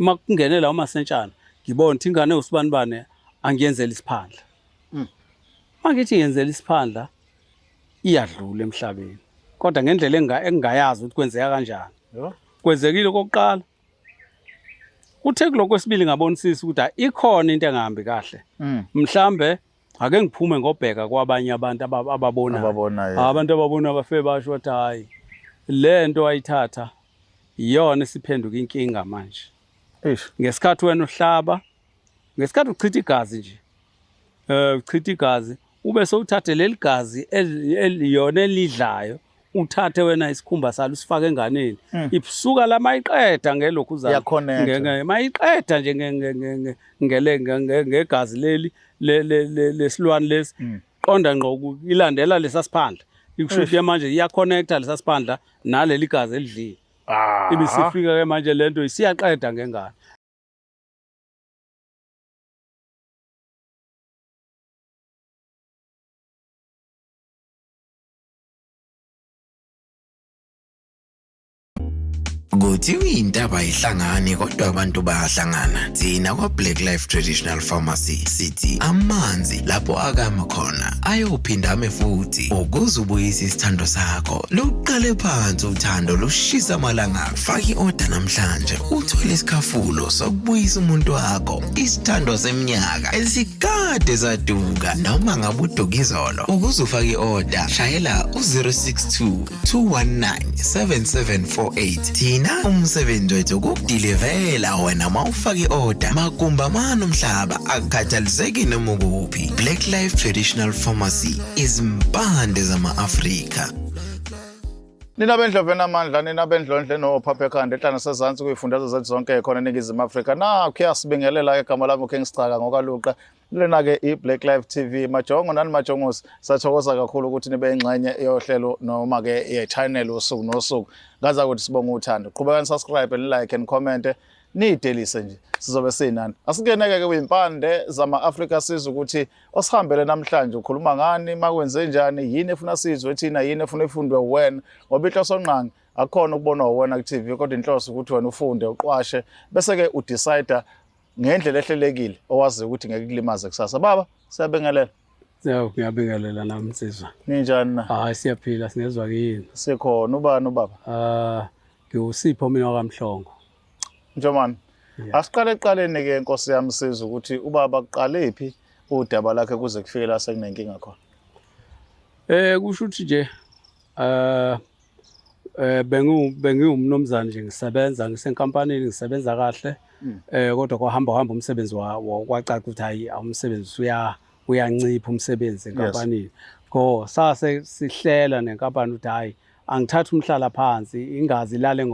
makungenela umasentshana ngibona ukuthi ingane usibanibane angiyenzela isiphandla mangithi ngiyenzela isiphandla iyadlula emhlabeni kodwa ngendlela engingayazi ukuthi kwenzeka kanjani kwenzekile kokuqala uthe kuloko kwesibili ngabonisisa ukuthi ikhona into engahambi kahle mhlambe ake ngiphume ngobheka kwabanye abantu ababonayo abantu ababona bafe basho ukuthi hayi lento ayithatha iyona siphenduka inkinga manje ngesikhathi wena uhlaba ngesikhathi uchitha igazi nje uchitha igazi ube sowuthathe leli gazi eliyona elidlayo uthathe wena isikhumba salo usifake enganeni ibsuka la mayiqeda ngelokhu uzana mayiqeda nje ngegazi leli lesilwane lesi qonda ngqo ilandela lesasiphandla ikushuthi manje iyaconnecta lesasiphandla naleli gazi elidlile ibisifika ke manje lento isiyaqeda ngengane Kuthiwa indaba ayihlangani kodwa abantu bayahlangana. Thina kwa Black Life Traditional Pharmacy sithi amanzi lapho akama khona ayophinda ame futhi ukuze ubuyise isithando sakho. Luqale phansi uthando lushisa amalanga. Faki order namhlanje uthole isikhafulo sokubuyisa umuntu wakho. Isithando seminyaka esikade saduka noma ngabe udokizolo. Ukuze ufake order shayela u062 219 7748. Thina umsebenzi wethu ukudilivela wena mawufake order makumba mano umhlaba akukhathaliseki noma ukuphi. Black Life Traditional Pharmacy izimpande zama-Afrika. Nina bendlove namandla nina bendlonhle nophaphe ekhanda ehlana sezantsi kuyifundazwe zethu zonke ekhona eNingizimu Afrika. Nakho yasibingelela igama lami uKingStraka ngokaluqa. Lena ke iBlack Life TV majongo nani majongosi sathokoza kakhulu ukuthi nibe ingxenye yohlelo noma ke ye-channel usuku nosuku. Ngaza ukuthi sibonga uthando. Qhubeka subscribe and like and comment nidelise nje sizobe sinani. Asikeneke ke kwimpande zama-Afrika sizwe ukuthi osihambele namhlanje ukhuluma ngani makwenze njani yini efuna sizwe thina yini efuna ifundwe wena ngoba inhloso nqangi akukhona ukubona wena ku TV kodwa inhloso ukuthi wena ufunde uqwashe bese ke udecide ngendlela ehlelekile owazi ukuthi ngeke kulimaze kusasa. Baba siyabingelela. Ngiyabingelela nami nsizwa. Ninjani na? Hayi siyaphila sinezwa kini. Sikhona ubani ubaba? Ngiwusipho mina kwaMhlongo. Njomani. Asiqale eqaleni ke inkosi yami sizwe ukuthi ubaba kuqale phi udaba lakhe kuze kufike la sekunenkinga khona. Kusho ukuthi nje bengiwumnomzana nje ngisebenza ngisenkampanini ngisebenza kahle kodwa kwahamba umsebenzi kwacaca ukuthi hayi umsebenzi uyancipha umsebenzi enkampanini ko sase sihlela nenkampani ukuthi hayi angithatha umhlala phansi ingazi ilale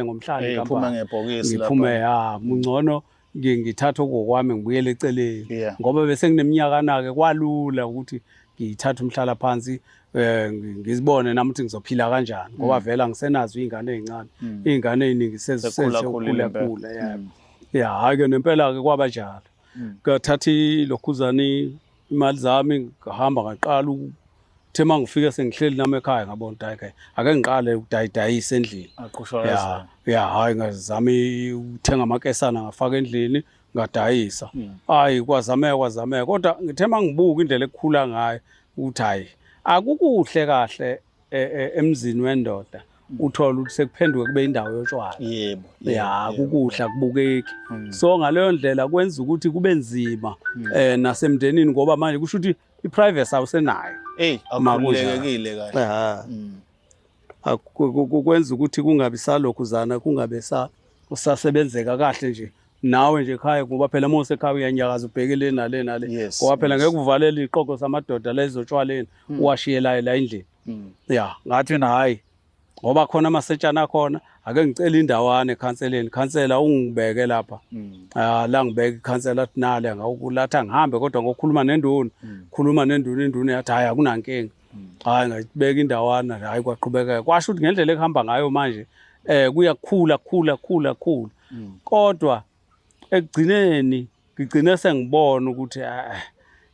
ngomhlala enkampani ngiphume ngcono ngithatha okwami ngibuyele eceleni ngoba bese ngineminyaka nake kwalula ukuthi ngithatha umhlala phansi ngizibone nami ukuthi ngizophila kanjani ngoba vela ngisenazo izingane ezincane izingane eziningi sezikhula hayi ke nempela ke kwabanjalo ngathatha lokhuzani imali zami ngahamba ngaqala uthe mangifika sengihleli nami ekhaya ngabona ukuthi ake ngiqale ukudayidayisa endlini hayi ngazama uthenga amakesana ngafaka endlini ngadayisa hayi kwazameka kodwa ngithe mangibuka indlela ekukhula ngayo ukuthi hayi akukuhle kahle emzini wendoda uthola ukuthi sekuphenduka kube indawo yotshwala akukuhle akubukeki so ngaleyo ndlela kwenza ukuthi kube nzima nasemndenini ngoba manje kusho ukuthi iprivacy awusenayo akukhulekile kahle kwenza ukuthi kungabi salokhuzana kungabe usasebenzeka kahle nje nawe nje ekhaya ngoba phela mose ekhaya uyanyakaza ubhekele nale ngoba phela ngeke uvalele iqoqo samadoda lezotshwaleni uwashiyela la endlini ngathi na hayi ngoba khona amasetshana akhona ake ngicela indawana ekhanseleni khansela ungibeke lapha la ngibeke ikhansela athi nale ngawukulatha ngihambe kodwa ngokukhuluma nenduna induna yathi hayi akunankinga hayi ngayibeka indawana hayi kwaqhubeka kwasho ukuthi ngendlela ekuhamba ngayo manje kuyakhula kodwa ekugcineni ngigcine sengibona ukuthi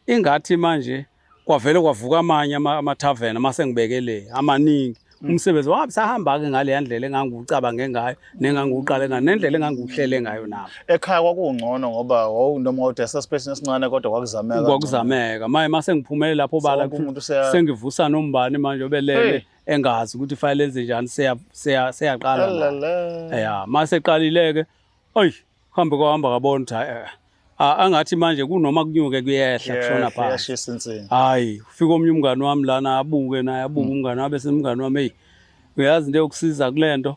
ingathi manje kwavele kwavuka amanye amathavena mase ngibekele amaningi umsebenzi wami sahamba-ke ngale ndlela engangiwucabange ngayo nengangiwuqale ngayo nendlela engangiwuhlele ngayo nami. Ekhaya kwakungcono ngoba noma wawude sesipesini esincane kodwa kwakuzameka manje mase ngiphumelele lapho bala sengivusa nombani manje obelele engazi ukuthi file lenze njani seyaqala ya mase eqalileke oyi hambe kwahamba kabona ukuthi angathi manje kunoma kunyuke kuyehla kushona phansi. Hayi ufika omnye umngani wami lana abuke naye abuke umngani wabe semngani wami hey uyazi into yokusiza kulento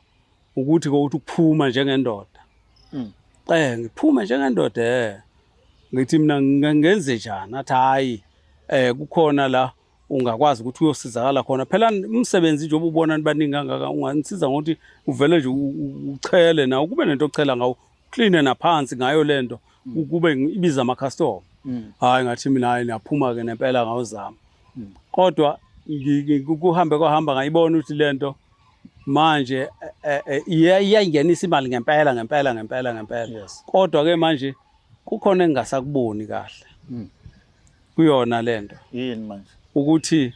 ukuthi ukuphuma njengendoda. Ngiphume njengendoda ngithi mina ngenze njani athi hayi kukhona la ungakwazi ukuthi uyosizakala khona phela umsebenzi nje obubona baningi kangaka unganisiza ngokuthi uvele nje uchele na ukube nento ochela ngawo clean naphansi ngayo lento ukube ibiza ama customer. Hayi ngathi mina hayi naphuma ke nempela ngawuzama kodwa kuhambe kwahamba ngayibona ukuthi lento manje iyangenisa imali ngempela kodwa ke manje kukhona engingasakuboni kahle kuyona lento yini manje ukuthi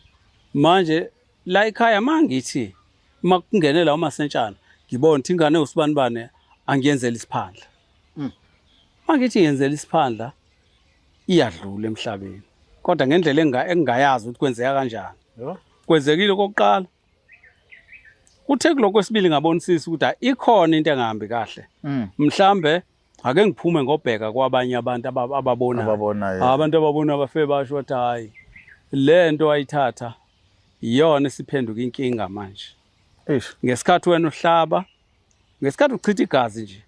manje la ekhaya mangithi makungenela umasentshana ngibona ukuthi ingane usibanibane angiyenzela isiphandla mangithi yenzela isiphandla iyadlula emhlabeni kodwa ngendlela engingayazi ukuthi kwenzeka kanjani. Kwenzekile kokuqala uthe kuloko kwesibili ngabonisisa ukuthi ikhona into engahambi kahle mhlambe ake ngiphume ngobheka kwabanye abantu ababonayo abantu ababona bafe basho ukuthi hayi lento ayithatha iyona esiphenduka inkinga manje ngesikhathi wena uhlaba ngesikhathi uchitha igazi nje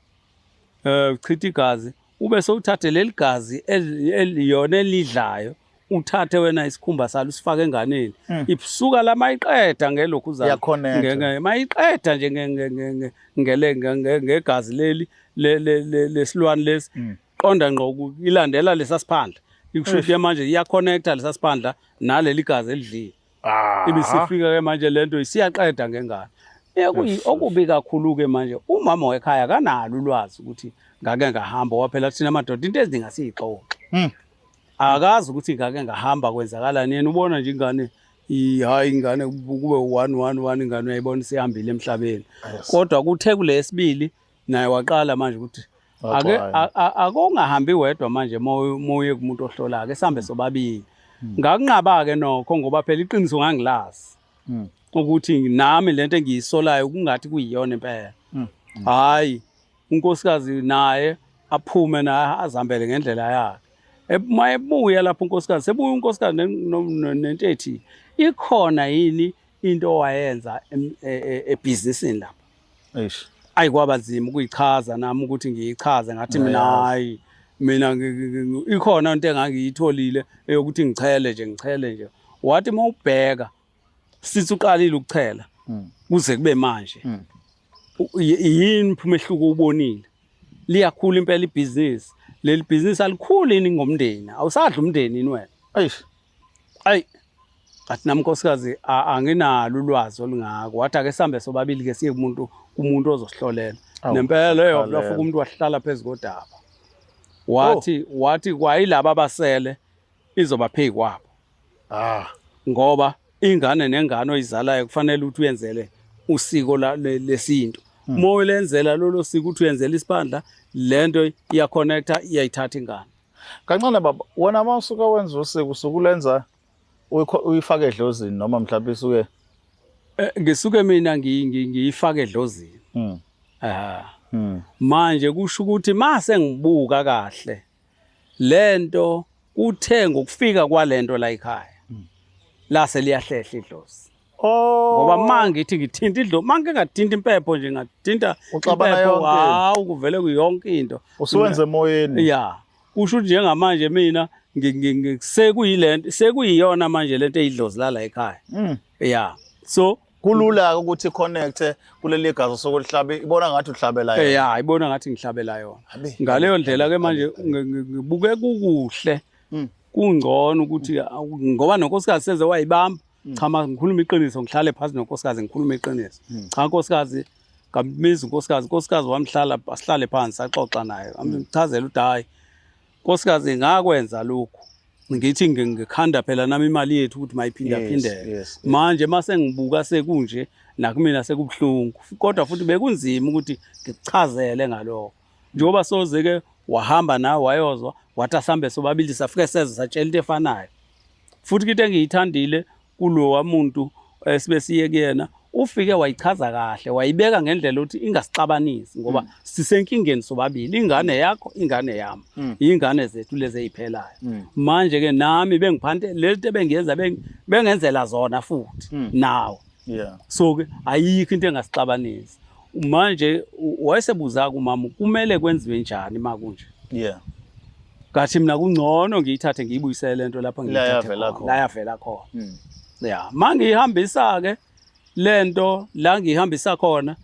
uchitha igazi ube sowuthathe leli gazi eliyona elidlayo uthathe wena isikhumba salo usifake enganeni ibsuka la mayiqeda ngelokhu uzayo mayiqeda nje ngegazi leli lesilwane lesi qonda ngqo ilandela lesa siphandla ikushuthi manje iyaconnecta lesa siphandla naleli gazi elidlile ibisifika ke manje lento isiyaqeda ngengane. Okubi kakhulu ke manje umama wekhaya kanalo ulwazi ukuthi ngake ngahamba waphela thina amadoda into eziningi asiyixoxa akazi ukuthi ngake ngahamba kwenzakalani yena ubona nje ingane hayi ingane kube 111 ingane uyayibona sihambile emhlabeni kodwa kuthe kulesibili naye waqala manje ukuthi ake akongahambi wedwa manje moye kumuntu ohlolayo ke sambe sobabili ngakunqaba ke nokho ngoba phela iqiniso ngangilazi ukuthi nami lento engiyisolayo kungathi kuyiyona impela hayi unkosikazi naye aphume naye azambele ngendlela yakhe mayebuya lapho unkosikazi sebuya unkosikazi nentethi ikhona yini into owayenza ebusinessini lapha ayikwaba nzima ukuyichaza nami ukuthi ngiyichaze ngathi mina hayi mina ikhona into engangiyitholile eyokuthi ngichele nje wathi mawubheka sithi uqalile ukuchela kuze kube manje yini phumehluko ubonile liyakhula impela ibhizinisi leli bhizinisi alikhulu ini ngomndeni awusadla umndeni ini wena ayi athi nami nkosikazi anginalo ulwazi olungako wathi ake sambe sobabili ke siye kumuntu ozosihlolela nempela leyo lafuka umuntu wahlala phezulu kodaba wathi kwayilabo abasele izoba phezu kwabo ngoba ingane nengane oyizalayo kufanele ukuthi uyenzele usiko lesinto moyo lenzela lolo siko ukuthi uyenzela isiphandla lento iyaconnecta iyayithatha ingane kancane baba wena mawusuka wenza usiko usukulenza uyifaka edlozini noma mhlawumbe isuke ngisuke mina ngiyifaka edlozini manje kusho ukuthi mase ngibuka kahle lento kuthe ngokufika kwalento la ekhaya la seliyahlehla idlozi ngoba mangithi ngithinta idlozi mangingathinta impepho nje ngathinta impepho hawu kuvele kuyonke into usuwenze emoyeni ya kusho ukuthi njengamanje mina sekuyilento sekuyiyona manje lento eyidlozi la ekhaya ya so kulula ukuthi connect kuleli gazi sokuhlaba ibona ngathi uhlabela yona ya ibona ngathi ngihlabela yona ngaleyo ndlela ke manje ngibuke kukuhle kungcono ukuthi ngoba nonkosikazi seze wayibamba cha ngikhuluma iqiniso ngihlale phansi nonkosikazi ngikhuluma iqiniso cha nkosikazi ngamiza unkosikazi wamhlala asihlale phansi saxoxa naye amchazela ukuthi hayi nkosikazi ngakwenza lokho ngithi ngikhanda phela nami imali yethu ukuthi mayiphinde phindeke manje mase ngibuka sekunje nakumina sekubuhlungu kodwa futhi bekunzima ukuthi ngikuchazele ngalokho njengoba soze-ke wahamba nawe wayozwa wathi asambe sobabili safike seze satshela into efanayo futhi into engiyithandile kulowa muntu sibe siye kuyena ufike wayichaza kahle wayibeka ngendlela ukuthi ingasixabanisi ngoba sisenkingeni sobabili ingane yakho ingane yami ingane zethu lezi eziphelayo manje ke nami bengiphante lento ebengiyenza bengenzela zona futhi nawo so ke ayikho into engasixabanisi manje wayesebuza kumama kumele kwenziwe njani makunje kathi mina kungcono ngiyithathe ngiyibuyisele lento lapha ngiyithathe la yavela khona mangihambisa ke lento la ngihambisa khona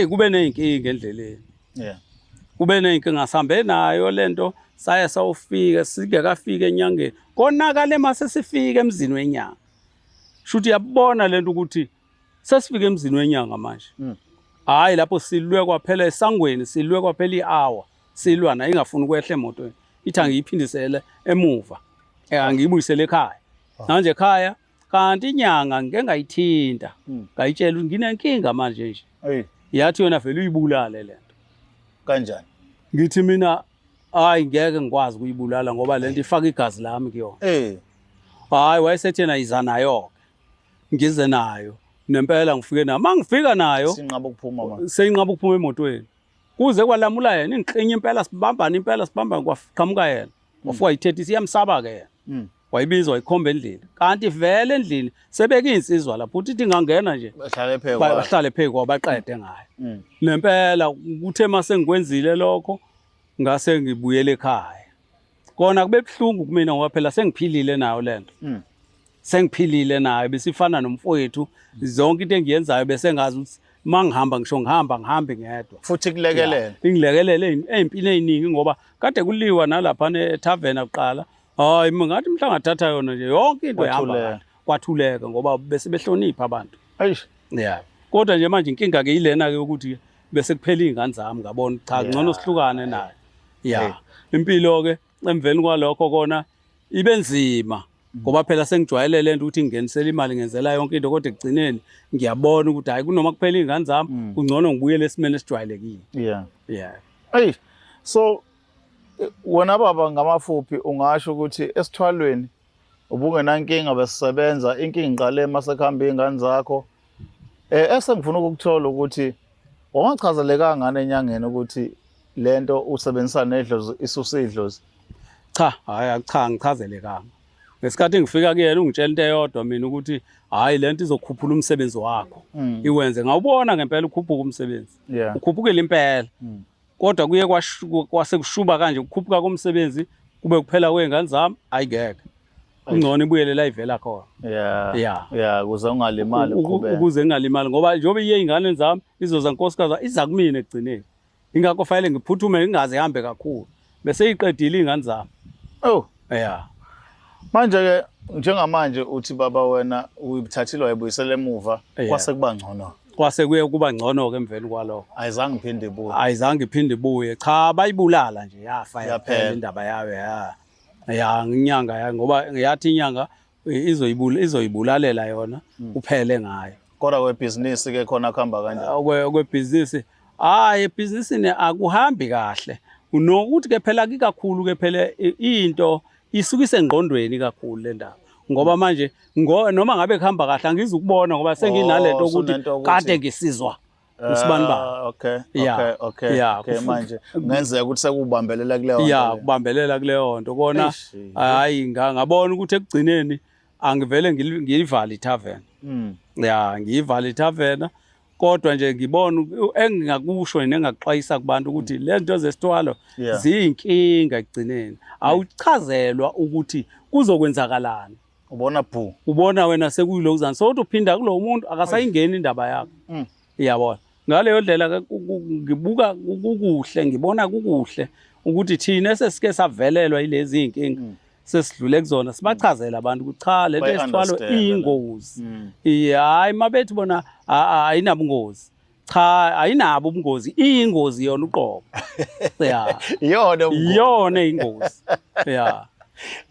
kube nezinkinga endleleni kube nezinkinga sihambe nayo lento saya sawufika singekafika enyangeni konakale mase sifike emzini wenyanga shuthi yabona lento ukuthi sesifike emzini wenyanga manje hayi lapho silwe kwaphela esangweni silwe kwaphela ihour silwana ingafuni ukwehla emotweni ithi angiyiphindisele emuva angiyibuyisele ekhaya manje ekhaya kanti inyanga ngeke ngayithinta ngayitshela ukuthi nginenkinga manje nje yathi yona vele uyibulale lento kanjani ngithi mina hayi ngeke ngikwazi ukuyibulala ngoba lento ifaka igazi lami kuyona hayi wayesethi yena iza nayo ngize nayo nempela ngifike nayo mangifika nayo seyinqaba ukuphuma emotweni kuze kwalamula yena ingixenye impela sibambana kwaqhamuka yena wafika yithethisa iyamsaba ke yena wayibiza wayikhomba endlini kanti vele endlini sebeke insizwa lapho uthi ingangena nje bahlale phezu kwabaqede ngayo nempela kuthe mase ngikwenzile lokho ngase ngibuyele ekhaya kona kube buhlungu kumina ngoba phela sengiphilile nayo lento sengiphilile nayo besifana nomfowethu zonke into engiyenzayo bese ngazi ukuthi mangihamba ngisho ngihambe ngedwa futhi kulekelela ingilekelele ezimpilo eziningi ngoba kade kuliwa nalapha etavern aqala hayi ngathi mhla ngathatha yona nje yonke into yahamba kwathuleka ngoba bese behlonipha abantu kodwa nje manje inkinga ke yilena ke ukuthi bese kuphela izingane zami ngabona cha ngcono sihlukane naye impilo ke emveni kwalokho kona ibe nzima ngoba phela sengijwayele lento ukuthi ngingenisela imali ngenzela yonke into kodwa ekugcineni ngiyabona ukuthi hayi kunoma kuphela izingane zami kungcono ngibuyele esimene esijwayelekile so wena baba ngamafuphi ungasho ukuthi esithwalweni ubungenankinga besisebenza inkinga iqale masekuhamba izingane zakho esengifuna ukukuthola ukuthi ungachazeleka ngane enyangeni ukuthi lento usebenzisa nedlozi isusa idlozi cha ngichazelekanga ngesikhathi ngifika kuyena ungitshela into eyodwa mina ukuthi hayi lento izokhuphula umsebenzi wakho iwenze ngawubona ngempela ukhuphuka umsebenzi ukhuphukile impela kodwa kuye kwasekushuba kanje ukukhuphuka komsebenzi kube kuphela kwezingane zami ayingeke ungcono ibuyele la ivela khona ukuze ungalimali ukuze ngingalimali ngoba njengoba iye izingane zami izoza nkosikazi iza kumina ekugcineni ingakho fanele ngiphuthume ngingaze hambe kakhulu bese iqedile izingane zami manje ke njengamanje uthi baba wena uyithathile wayibuyisela emuva kwase kuye kuba ngcono ke emveni kwalokho ayizange iphinde ibuye cha bayibulala nje yafa yaphela indaba yayo nginyanga ngoba ngiyathi inyanga izoyibulalela yona uphele ngayo kodwa kwebhizinisi ke khona kuhamba kanjani kwebhizinisi hayi ebhizinisini akuhambi kahle unokuthi ke phela kakhulu ke phela into isukise engqondweni kakhulu le ndaba ngoba manje noma ngabe kuhamba kahle angizukubona ngoba senginalento ukuthi kade ngisizwa usibani ba okay manje ngenzeka ukuthi sekubambelela kuleyo nto kubambelela kuleyo nto kona hayi ngabona ukuthi ekugcineni angivele ngiyivale itavern ngiyivale itavern kodwa nje ngibona engingakusho nengaxwayisa kubantu ukuthi lento zesithwalo ziyinkinga ekugcineni awuchazelwa ukuthi kuzokwenzakalani ubona wena sekuyilokuzana sokuthi uphinda kulo muntu akasayingeni indaba yakho iyabona ngaleyo ndlela ngibuka kukuhle ngibona kukuhle ukuthi thina esesike savelelwa yilezi inkinga sesidlule kuzona sibachazela abantu ukuthi cha lento esithwalo iyingozi hayi mabethi bona ayinabungozi cha ayinabo ubungozi iyingozi yona uqobo iyona ingozi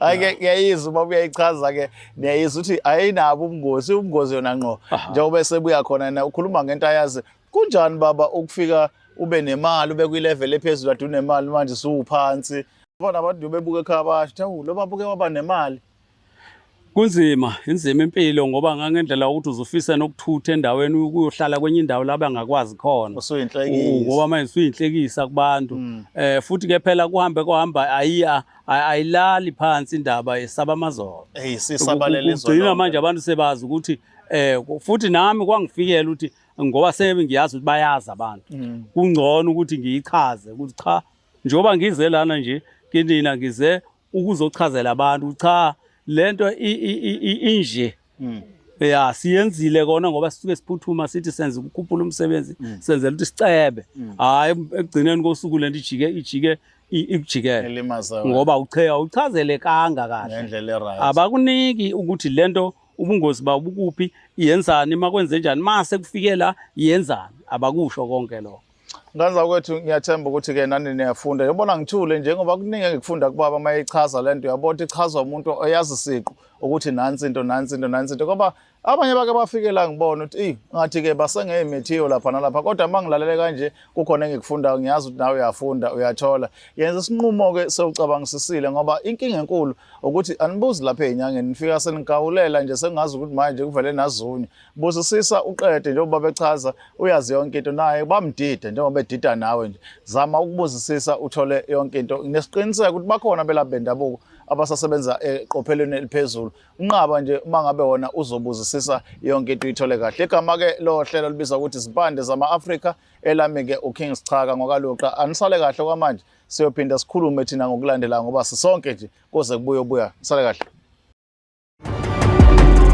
Ake kuyayizwa uma uyayichaza ke niyayizwa ukuthi ayinabo ubungozi yona ngqo njengoba sebuya khona na ukhuluma ngento ayazi kunjani baba ukufika ube nemali ube kwi-level ephezulu ade unemali manje usuphansi bona abantu bebuka ekhaya basho hawu lo baba uke waba nemali kunzima impilo ngoba ngangendlela ukuthi uzofisa nokuthutha endaweni ukuyohlala kwenye indawo la bangakwazi khona usuyinhlekisa ngoba manje usuyinhlekisa kubantu futhi ke phela kuhamba ayilali phansi indaba yesaba amazolo sisabalelizwe manje abantu sebazi ukuthi futhi nami kwangifikela ukuthi ngoba ngiyazi ukuthi bayazi abantu kungcono ukuthi ngiyichaze ukuthi cha njengoba ngize lana nje kinina ngize ukuzochazela abantu cha lento inje ya siyenzile kona ngoba sisuke siphuthuma sithi senze ukukhuphula umsebenzi senzela ukuthi sicebe hayi ekugcineni kosuku lento ijike ikujikele ngoba uchazele kanga kahle ngendlela right abakuniki ukuthi lento ubungozi ba ubukuphi yenzani makwenze njani mase kufikela yenzani abakusho konke lokho Nganza kwethu ngiyathemba ukuthi ke nani niyafunda. Yabona ngithule njengoba kuningi ngikufunda kubaba mayichaza lento yabona ichazwa umuntu oyazi siqu ukuthi nansi into ngoba abanye bake bafikela ngibona ukuthi ngathi ke basengeyimethio lapha nalapha kodwa mangilalele kanje kukhona engikufunda ngiyazi ukuthi nawe uyafunda uyathola. Yenza isinqumo ke sewucabangisisile ngoba inkinga enkulu ukuthi anibuzi lapha enyangeni nifika senigawulela nje sengazi ukuthi manje kuvele nazunye. Buzisisa uqede njengoba bechaza uyazi yonke into naye bamdide njengoba edida nawe nje. Zama ukubuzisisa uthole yonke into. Nesiqiniseko ukuthi bakhona belapha bendabuko abasasebenza eqophelweni eliphezulu. Unqaba nje mangabe wona uzobuzisisa yonke into uyithole kahle. Igama ke lo hlelo libizwa ukuthi Izibande zama-Afrika elami ke uKing Sichaka ngokaluqa. Anisale kahle kwamanje siyophinda sikhulume thina ngokulandela ngoba sisonke nje kuze kubuye sale kahle.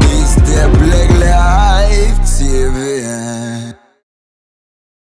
Is the Black Life TV